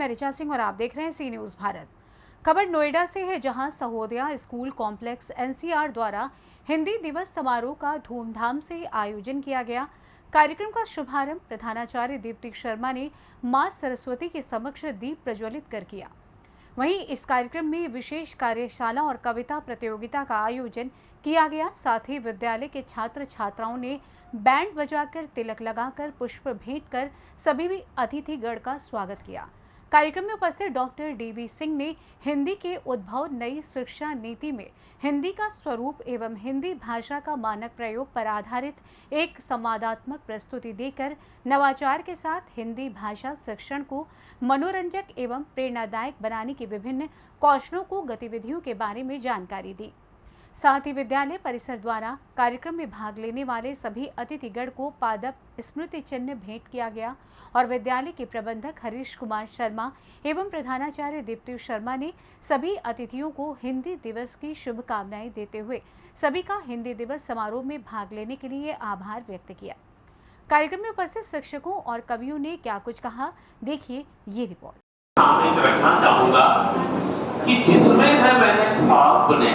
मैं ऋचा सिंह और आप देख रहे हैं सी न्यूज़ भारत। खबर नोएडा से है, जहां सहोदया स्कूल कॉम्प्लेक्स एनसीआर द्वारा हिंदी दिवस समारोह का धूमधाम से आयोजन किया गया। कार्यक्रम का शुभारंभ प्रधानाचार्य दीप्ति शर्मा ने मां सरस्वती के समक्ष दीप प्रज्वलित कर किया। वहीं इस कार्यक्रम में विशेष कार्यशाला और कविता प्रतियोगिता का आयोजन किया गया। साथ ही विद्यालय के छात्र छात्राओं ने बैंड बजाकर, तिलक लगाकर, पुष्प भेंट कर सभी अतिथिगण का स्वागत किया। कार्यक्रम में उपस्थित डॉक्टर डीवी सिंह ने हिंदी के उद्भव, नई शिक्षा नीति में हिंदी का स्वरूप एवं हिंदी भाषा का मानक प्रयोग पर आधारित एक संवादात्मक प्रस्तुति देकर नवाचार के साथ हिंदी भाषा शिक्षण को मनोरंजक एवं प्रेरणादायक बनाने की विभिन्न कौशलों को गतिविधियों के बारे में जानकारी दी। साथ ही विद्यालय परिसर द्वारा कार्यक्रम में भाग लेने वाले सभी अतिथिगण को पादप स्मृति चिन्ह भेंट किया गया और विद्यालय के प्रबंधक हरीश कुमार शर्मा एवं प्रधानाचार्य दीप्ति शर्मा ने सभी अतिथियों को हिंदी दिवस की शुभकामनाएं देते हुए सभी का हिंदी दिवस समारोह में भाग लेने के लिए आभार व्यक्त किया। कार्यक्रम में उपस्थित शिक्षकों और कवियों ने क्या कुछ कहा, देखिए ये रिपोर्ट। रखना चाहूंगा कि जिसमें है मैंने ख्वाब बुने,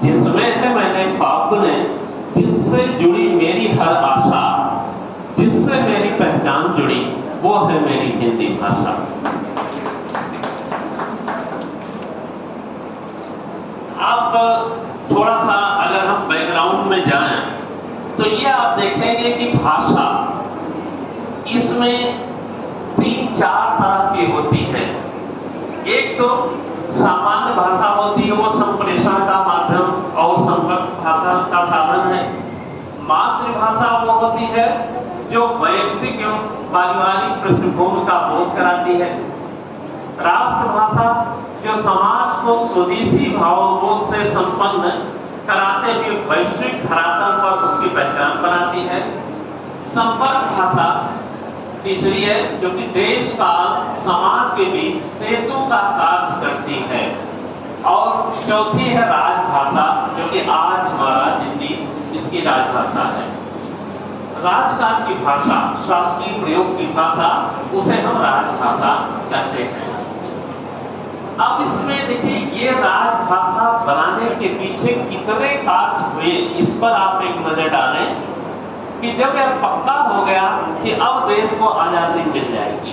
जिसमें है मैंने ख्वाब बुने, जिससे जुड़ी मेरी हर आशा, जिससे मेरी पहचान जुड़ी, वो है मेरी हिंदी भाषा। आप थोड़ा सा अगर हम बैकग्राउंड में जाएं तो ये आप देखेंगे कि भाषा इसमें 3-4 तरह की होती है। एक तो सामान्य भाषा होती है, वो संप्रेषण का माध्यम और संपर्क भाषा का साधन है। मातृभाषा वो होती है जो वैयक्तिक एवं पारिवारिक पृष्ठभूमि का बोध कराती है। राष्ट्रभाषा जो समाज को स्वदेशी भावबोध से संपन्न कराते हुए वैश्विक धरातल पर उसकी पहचान बनाती है। संपर्क भाषा तीसरी है जो कि देश काल समाज के बीच सेतु का कार्य करती है। और चौथी है राजभाषा, जो कि आज हमारा हिंदी इसकी राजभाषा है। राजकाज की भाषा, शासकीय प्रयोग की भाषा, उसे हम राजभाषा कहते हैं। अब इसमें देखिए, ये राजभाषा बनाने के पीछे कितने कार्य हुए, इस पर आप एक नजर डालें कि जब यह पक्का हो गया कि अब देश को आजादी मिल जाएगी,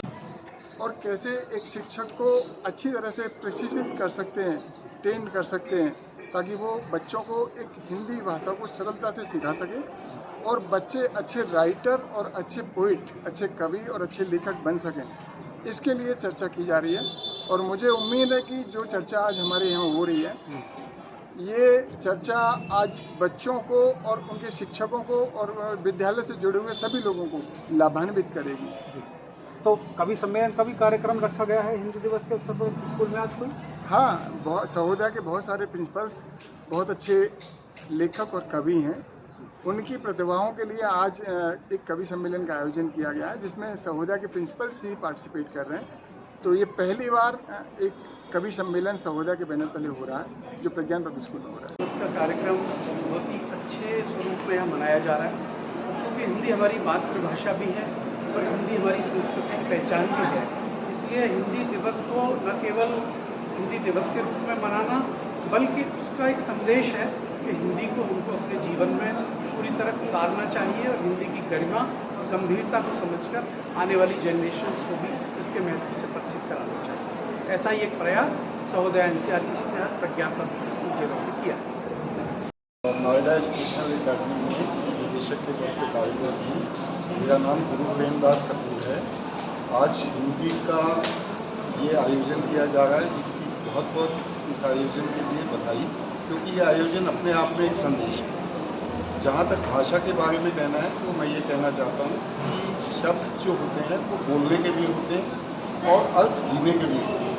और कैसे एक शिक्षक को अच्छी तरह से प्रशिक्षित कर सकते हैं, ट्रेन कर सकते हैं, ताकि वो बच्चों को एक हिंदी भाषा को सरलता से सिखा सके और बच्चे अच्छे राइटर और अच्छे पोइट, अच्छे कवि और अच्छे लेखक बन सकें। इसके लिए चर्चा की जा रही है और मुझे उम्मीद है कि जो चर्चा आज हमारे यहाँ हो रही है, ये चर्चा आज बच्चों को और उनके शिक्षकों को और विद्यालय से जुड़े हुए सभी लोगों को लाभान्वित करेगी। तो कवि सम्मेलन का भी कार्यक्रम रखा गया है हिंदी दिवस के अवसर पर स्कूल में आज कोई? हाँ, बहुत सहोदया के बहुत सारे प्रिंसिपल्स बहुत अच्छे लेखक और कवि हैं। उनकी प्रतिभाओं के लिए आज एक कवि सम्मेलन का आयोजन किया गया है, जिसमें सहोदया के प्रिंसिपल्स ही पार्टिसिपेट कर रहे हैं। तो ये पहली बार एक कवि सम्मेलन सहोदया के बैनर तले हो रहा है, जो प्रज्ञान पब्लिक स्कूल में हो रहा है। इसका कार्यक्रम बहुत ही अच्छे स्वरूप में यहाँ मनाया जा रहा है, क्योंकि हिंदी हमारी मातृभाषा भी है और हिंदी हमारी सांस्कृतिक पहचान भी है। इसलिए हिंदी दिवस को न केवल हिंदी दिवस के रूप में मनाना, बल्कि उसका एक संदेश है कि हिंदी को हमको अपने जीवन में पूरी तरह उतारना चाहिए और हिंदी की गरिमा और गंभीरता को समझकर आने वाली जनरेशन्स को भी इसके महत्व से परिचित कराना चाहिए। ऐसा ही एक प्रयास सहोदया एनसीआर के तहत प्रज्ञान पब्लिक स्कूल जयपुर ने किया। नोएडा एजुकेशनल अकेडमी में निदेशक के तौर पर कार्यरत हूँ। मेरा नाम गुरु प्रेमदास कपूर है। आज हिंदी का ये आयोजन किया जा रहा है, जिसकी बहुत बहुत इस आयोजन के लिए बधाई, क्योंकि ये आयोजन अपने आप में एक संदेश है। जहाँ तक भाषा के बारे में कहना है तो मैं ये कहना चाहता हूँ कि शब्द जो होते हैं वो बोलने के लिए होते हैं और अर्थ जीने के लिए होते हैं।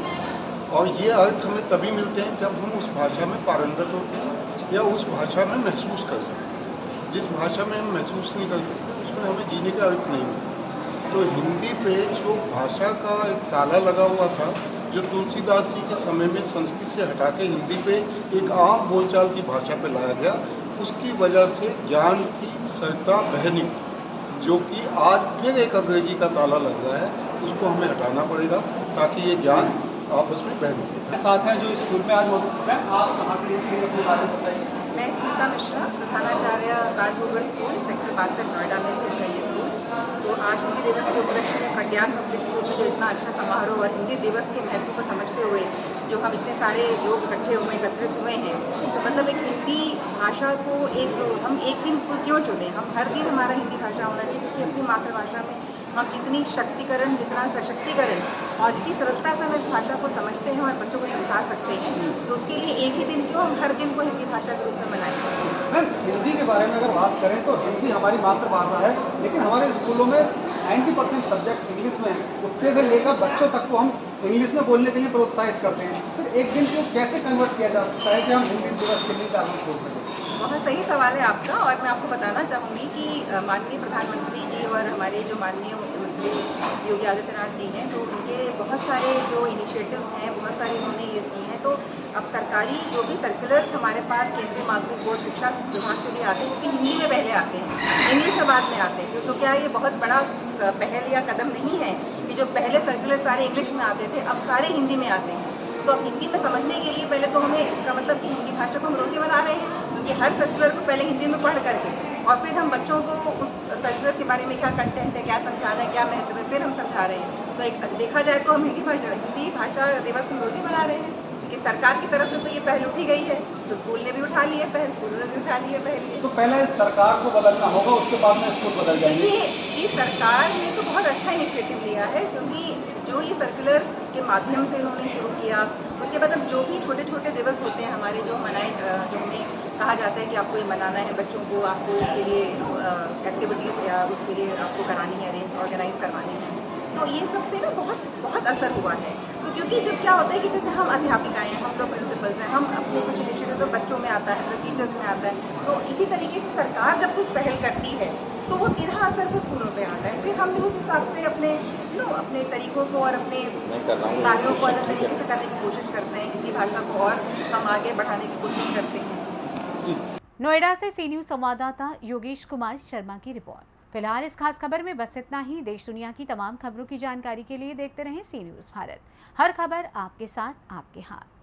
और ये अर्थ हमें तभी मिलते हैं जब हम उस भाषा में पारंगत होते हैं या उस भाषा में महसूस कर सकते हैं। जिस भाषा में हम महसूस नहीं कर सकते उसमें हमें जीने का अर्थ नहीं मिलता। तो हिंदी पे जो भाषा का एक ताला लगा हुआ था, जो तुलसीदास जी के समय में संस्कृत से हटा के हिंदी पे एक आम बोलचाल की भाषा पे लाया गया, उसकी वजह से ज्ञान की सरता बह निकली, जो कि आज फिर एक अंग्रेजी का ताला लग रहा है। उसको हमें हटाना पड़ेगा ताकि ये ज्ञान आपस में बहन के साथ हैं जो स्कूल में आज मौजूद हैं। आप कहाँ से ये अपने बारे में बताइए। मैं स्मिता मिश्रा, प्रधानाचार्य कानपुर स्कूल सेक्टर 62 नोएडा में स्थित है ये स्कूल। तो आज हिंदी दिवस के उपलक्ष्य में प्रज्ञान पब्लिक स्कूल में जो इतना अच्छा समारोह और हिंदी दिवस के महत्व को समझते हुए जो हम इतने सारे लोग एकत्रित हुए हैं, तो मतलब एक हिंदी भाषा को हम एक दिन को क्यों चुने, हम हर दिन हमारा हिंदी भाषा होना चाहिए, क्योंकि अपनी मातृभाषा में हम जितनी शक्तिकरण, जितना सशक्तिकरण और जितनी सरलता से हम इस भाषा को समझते हैं और बच्चों को समझा सकते हैं, तो उसके लिए एक ही दिन क्यों हम हर दिन को हिंदी भाषा के रूप में मनाएंगे। मैम, हिंदी के बारे में अगर बात करें तो हिंदी हमारी मातृभाषा है, लेकिन हमारे स्कूलों में 90% सब्जेक्ट इंग्लिश में है। उत्ते से लेकर बच्चों तक को हम इंग्लिश में बोलने के लिए प्रोत्साहित करते हैं। फिर एक दिन को कैसे कन्वर्ट किया जा सकता है कि हम हिंदी दिवस के लिए चालू हो सकें? बहुत सही सवाल है आपका, और मैं आपको बताना चाहूँगी कि माननीय प्रधानमंत्री जी और हमारे जो माननीय मुख्यमंत्री योगी आदित्यनाथ जी हैं, तो उनके बहुत सारे जो इनिशिएटिव्स हैं, बहुत सारे उन्होंने ये किए हैं। तो अब सरकारी जो भी सर्कुलर्स हमारे पास केंद्रीय माध्यमिक बोर्ड शिक्षा विभाग से भी आते हैं, क्योंकि हिंदी में पहले आते हैं, इंग्लिश में बाद में आते हैं। तो क्या ये बहुत बड़ा पहल या कदम नहीं है कि जो पहले सर्कुलर सारे इंग्लिश में आते थे, अब सारे हिंदी में आते हैं। तो अब हिंदी में समझने के लिए पहले तो हमें इसका मतलब कि हिंदी भाषा को हम रोज़ी बना रहे हैं, क्योंकि हर सर्कुलर को पहले हिंदी में पढ़ करके और फिर हम बच्चों को उस सर्कुलर के बारे में क्या कंटेंट है, क्या समझाना है, क्या महत्व है, फिर हम समझा रहे हैं। तो एक देखा जाए तो हम हिंदी भाषा दिवस में रोज़ी बना रहे हैं, क्योंकि सरकार की तरफ से तो ये पहल उठी गई है, तो स्कूल ने भी उठा ली है पहल, स्कूलों ने भी उठा ली है पहल। तो पहले सरकार को बदलना होगा, उसके बाद में स्कूल बदल जाएंगे। ये सरकार ने तो बहुत अच्छा इनिशिएटिव लिया है, क्योंकि जो ये सर्कुलर्स के माध्यम से उन्होंने शुरू किया, उसके बाद अब जो भी छोटे छोटे दिवस होते हैं हमारे जो जो हमें कहा जाता है कि आपको ये मनाना है बच्चों को, आपको उसके लिए एक्टिविटीज़ या उसके लिए आपको करानी है, ऑर्गेनाइज करवानी है, तो ये सबसे ना बहुत असर हुआ है। तो क्योंकि जब क्या होता है कि जैसे हम अध्यापिकाएँ हैं, हम लोग प्रिंसिपल्स हैं, हम अपने कुछ इनिशिएटिव तो बच्चों में आता है, टीचर्स में आता है, तो इसी तरीके से सरकार जब कुछ पहल करती है तो वो सीधा असर तो स्कूलों पे आता है। फिर हम भी उस हिसाब से अपने तरीकों को और अपने कार्यों को अलग तरीके से करने की कोशिश करते हैं, हिंदी भाषा को और हम आगे बढ़ाने की कोशिश करते हैं। नोएडा से सी न्यूज़ संवाददाता योगेश कुमार शर्मा की रिपोर्ट। फिलहाल इस खास खबर में बस इतना ही। देश दुनिया की तमाम खबरों की जानकारी के लिए देखते रहें सी न्यूज़ भारत। हर खबर आपके साथ, आपके हाथ।